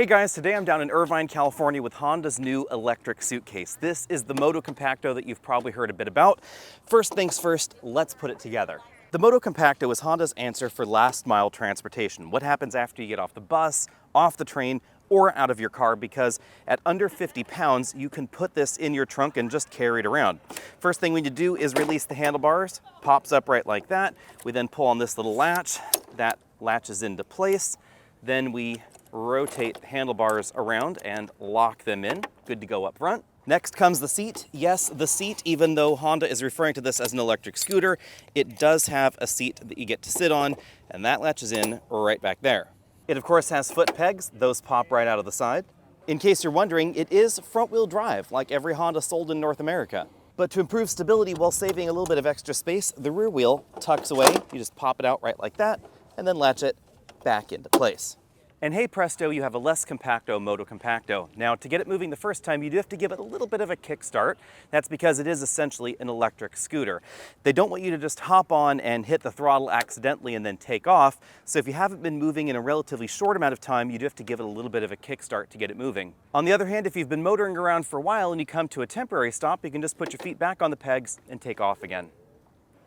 Hey guys, today I'm down in Irvine, California with Honda's new electric suitcase. This is the Motocompacto that you've probably heard a bit about. First things first, let's put it together. The Motocompacto is Honda's answer for last mile transportation. What happens after you get off the bus, off the train, or out of your car, because at under 50 pounds, you can put this in your trunk and just carry it around. First thing we need to do is release the handlebars. Pops up right like that. We then pull on this little latch. That latches into place. Then we rotate the handlebars around and lock them in. Good to go up front. Next comes the seat. Yes, the seat, even though Honda is referring to this as an electric scooter, it does have a seat that you get to sit on, and that latches in right back there. It of course has foot pegs. Those pop right out of the side. In case you're wondering, it is front-wheel drive, like every Honda sold in North America. But to improve stability while saving a little bit of extra space, the rear wheel tucks away. You just pop it out right like that, and then latch it back into place. And hey presto, you have a less compacto Motocompacto. Now to get it moving the first time, you do have to give it a little bit of a kickstart. That's because it is essentially an electric scooter. They don't want you to just hop on and hit the throttle accidentally and then take off. So if you haven't been moving in a relatively short amount of time, you do have to give it a little bit of a kickstart to get it moving. On the other hand, if you've been motoring around for a while and you come to a temporary stop, you can just put your feet back on the pegs and take off again.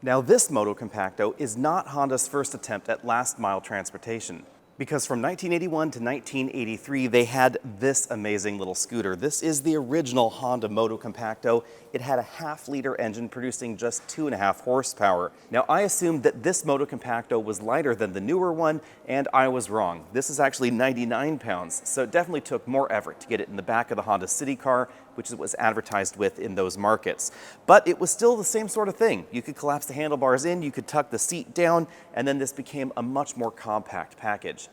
Now this Motocompacto is not Honda's first attempt at last mile transportation. Because from 1981 to 1983, they had this amazing little scooter. This is the original Honda Motocompacto. It had a half-liter engine producing just 2.5 horsepower. Now, I assumed that this Motocompacto was lighter than the newer one, and I was wrong. This is actually 99 pounds, so it definitely took more effort to get it in the back of the Honda City car, which it was advertised with in those markets. But it was still the same sort of thing. You could collapse the handlebars in, you could tuck the seat down, and then this became a much more compact package.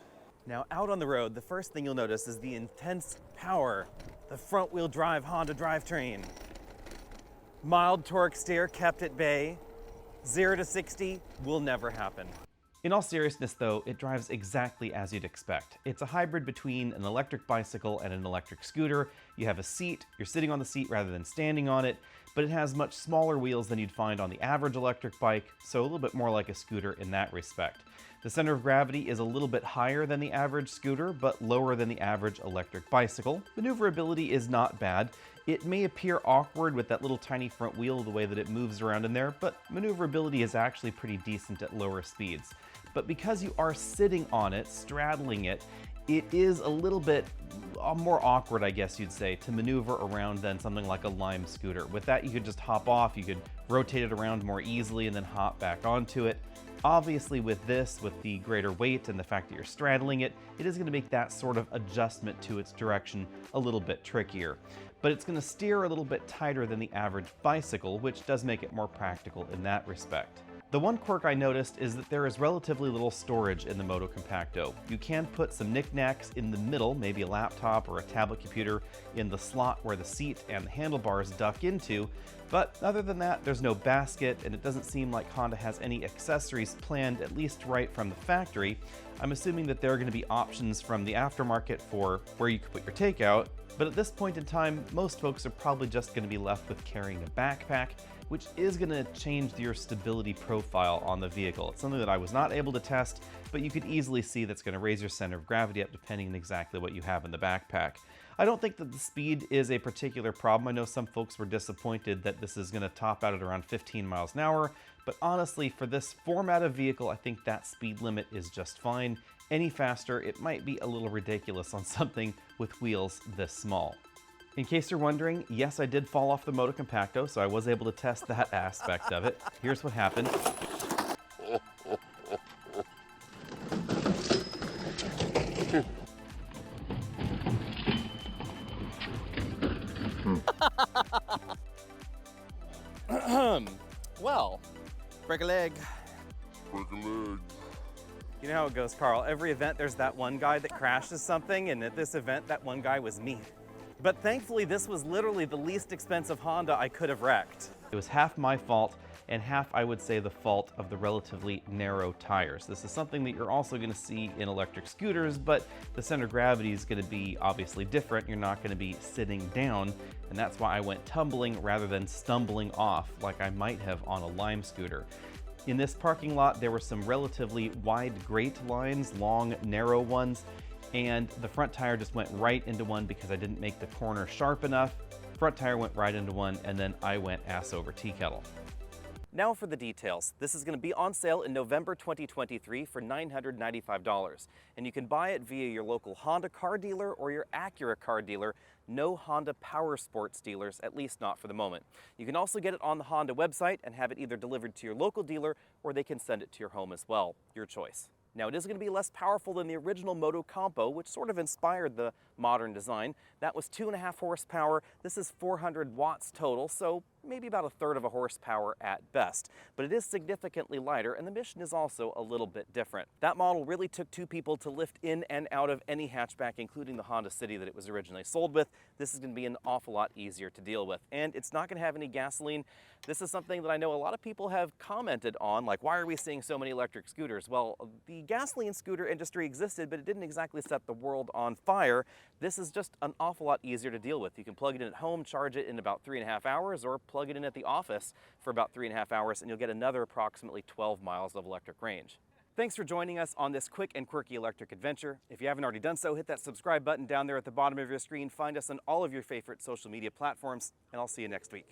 Now out on the road, the first thing you'll notice is the intense power, the front-wheel drive Honda drivetrain. Mild torque steer kept at bay. 0 to 60 will never happen. In all seriousness though, it drives exactly as you'd expect. It's a hybrid between an electric bicycle and an electric scooter. You have a seat, you're sitting on the seat rather than standing on it, but it has much smaller wheels than you'd find on the average electric bike, so a little bit more like a scooter in that respect. The center of gravity is a little bit higher than the average scooter, but lower than the average electric bicycle. Maneuverability is not bad. It may appear awkward with that little tiny front wheel, the way that it moves around in there, but maneuverability is actually pretty decent at lower speeds. But because you are sitting on it, straddling it, it is a little bit more awkward, I guess you'd say, to maneuver around than something like a Lime scooter. With that, you could just hop off, you could rotate it around more easily and then hop back onto it. Obviously with this, with the greater weight and the fact that you're straddling it, it is going to make that sort of adjustment to its direction a little bit trickier. But it's going to steer a little bit tighter than the average bicycle, which does make it more practical in that respect. The one quirk I noticed is that there is relatively little storage in the Motocompacto. You can put some knickknacks in the middle, maybe a laptop or a tablet computer, in the slot where the seat and the handlebars duck into, but other than that, there's no basket, and it doesn't seem like Honda has any accessories planned, at least right from the factory. I'm assuming that there are going to be options from the aftermarket for where you could put your takeout, but at this point in time, most folks are probably just going to be left with carrying a backpack, which is going to change your stability profile on the vehicle. It's something that I was not able to test, but you could easily see that's going to raise your center of gravity up depending on exactly what you have in the backpack. I don't think that the speed is a particular problem. I know some folks were disappointed that this is going to top out at around 15 miles an hour, but honestly, for this format of vehicle, I think that speed limit is just fine. Any faster, it might be a little ridiculous on something with wheels this small. In case you're wondering, yes, I did fall off the Motocompacto, so I was able to test that aspect of it. Here's what happened. Well, break a leg. Break a leg. You know how it goes, Carl. Every event, there's that one guy that crashes something, and at this event, that one guy was me. But thankfully, this was literally the least expensive Honda I could have wrecked. It was half my fault, and half, I would say, the fault of the relatively narrow tires. This is something that you're also going to see in electric scooters, but the center of gravity is going to be obviously different. You're not going to be sitting down, and that's why I went tumbling rather than stumbling off like I might have on a Lime scooter. In this parking lot, there were some relatively wide grate lines, long, narrow ones. and the front tire just went right into one because I didn't make the corner sharp enough. Front tire went right into one, and then I went ass over tea kettle. Now for the details. This is going to be on sale in November 2023 for $995, and you can buy it via your local Honda car dealer or your Acura car dealer. No Honda Power Sports dealers, at least not for the moment. You can also get it on the Honda website and have it either delivered to your local dealer or they can send it to your home as well. Your choice. Now it is going to be less powerful than the original Motocompacto, which sort of inspired the modern design. That was 2.5 horsepower. This is 400 watts total, so maybe about 1/3 of a horsepower at best. But it is significantly lighter, and the mission is also a little bit different. That model really took 2 people to lift in and out of any hatchback, including the Honda City that it was originally sold with. This is going to be an awful lot easier to deal with, and it's not going to have any gasoline. This is something that I know a lot of people have commented on, like, why are we seeing so many electric scooters? Well, the gasoline scooter industry existed, but it didn't exactly set the world on fire. This is just an awful lot easier to deal with. You can plug it in at home, charge it in about 3.5 hours, or plug it in at the office for about 3.5 hours, and you'll get another approximately 12 miles of electric range. Thanks for joining us on this quick and quirky electric adventure. If you haven't already done so, hit that subscribe button down there at the bottom of your screen. Find us on all of your favorite social media platforms, and I'll see you next week.